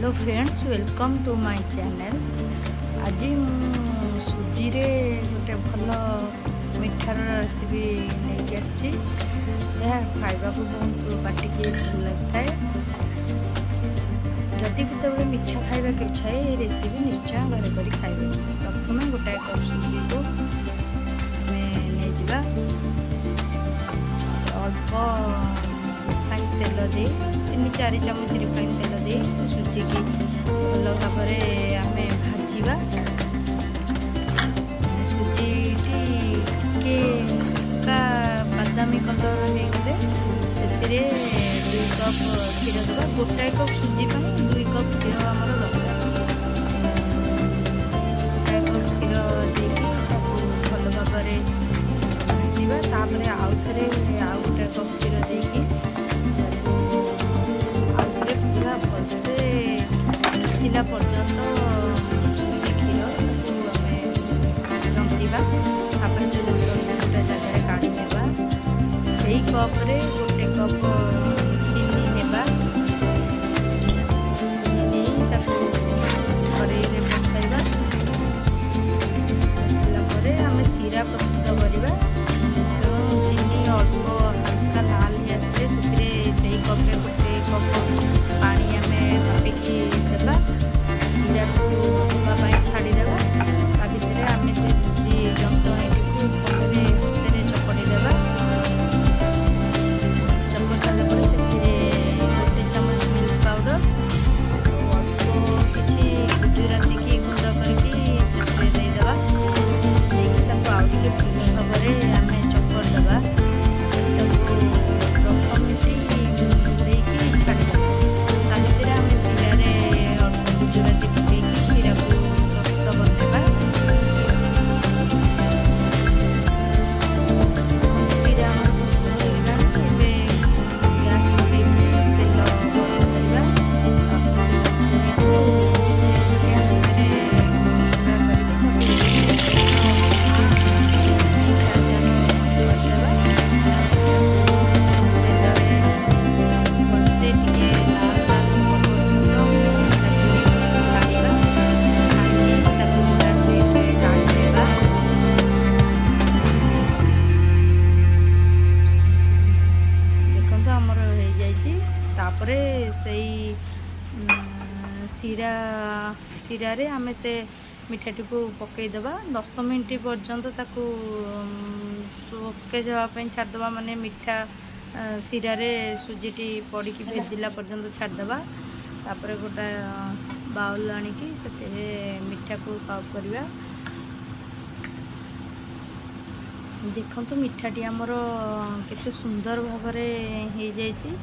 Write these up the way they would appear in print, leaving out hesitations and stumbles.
Hello friends, welcome to my channel. आज सुजी रे गोटे भल मिठार रेसिपी नहीं आसी। खावा को बहुत पाटिकी भल लगी है। जदि केतबे मिठा खावा के इच्छा है ये रेसिपी निश्चय घर कर खाइबे। प्रथम गोटाए कप सुजी को नहीं अल्प रिफाइन तेल दे 3-4 चामच रिफाइन तेल दे सुजी की भल भाव आम भाजा। सुजी टी बादामी कलर होगले से 2 कप क्षीर देवा। गोटाए कप सुजी 2 कप क्षीर आमर दरकार। गोटाए कप क्षीर देकी भल भाव भाजा। आउ थे आउ गोटे कप क्षीर देकी पूरा भलसे मिसला पर्यंत सुजी क्षीर आम जंतीबा। से गोटे जगह काढ़ी नेबा। से कप्रे गोटे कप चीनी नेबा। चीनी कड़े बसाइबा। बसला आम सीरा प्रस्तुत करवा। चीनी अल्प हल्का लाल आसले से कप्रे गोटे कप पानी आम भापिकी देवा। सीरा को होगापाई छाड़ीदेवा। ता भितर आम से सुजी जंतणी हाथ चपड़ी देवा। चपड़ सारा से गोटे चामच मिल्क पाउडर अल्प किसी गुजराती की गुंड करके देदेवा। आउटे फुल भाव आम चपड़ देवा। 10 मिनट देकी छाड़ीदेवा। ता भितर आम सीरा अल्प गुजराती पकईकी सीरा को प्रस्तुत करदेवा। तापरे सीरा रे आमे से मिठाटी को पकईदेवा। 10 मिनट पर्यंत ताकू सोके जावाई छाड़देवा। माने मिठा सीरा रे सुजीटी पड़ी भेजिला पर्यंत छाड़देवा। तापरे गोटा बाउल आनिकी से मिठा को सर्व करवा। देखो मिठाटी आमर केते सुंदर भाव हो जाइए।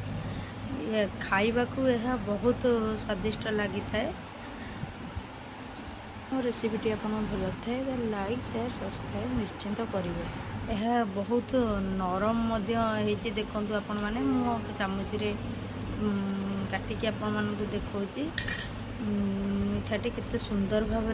खाइबा को यह बहुत स्वादिष्ट लगी थाए। रेसिपीटी आप भल थाए लाइक शेयर सब्सक्राइब निश्चिंत करेंगे। यह बहुत नरम देखु आपण मैंने मो चामच काटिकी आपण मानक देखा मिठाटी केते सुंदर भाव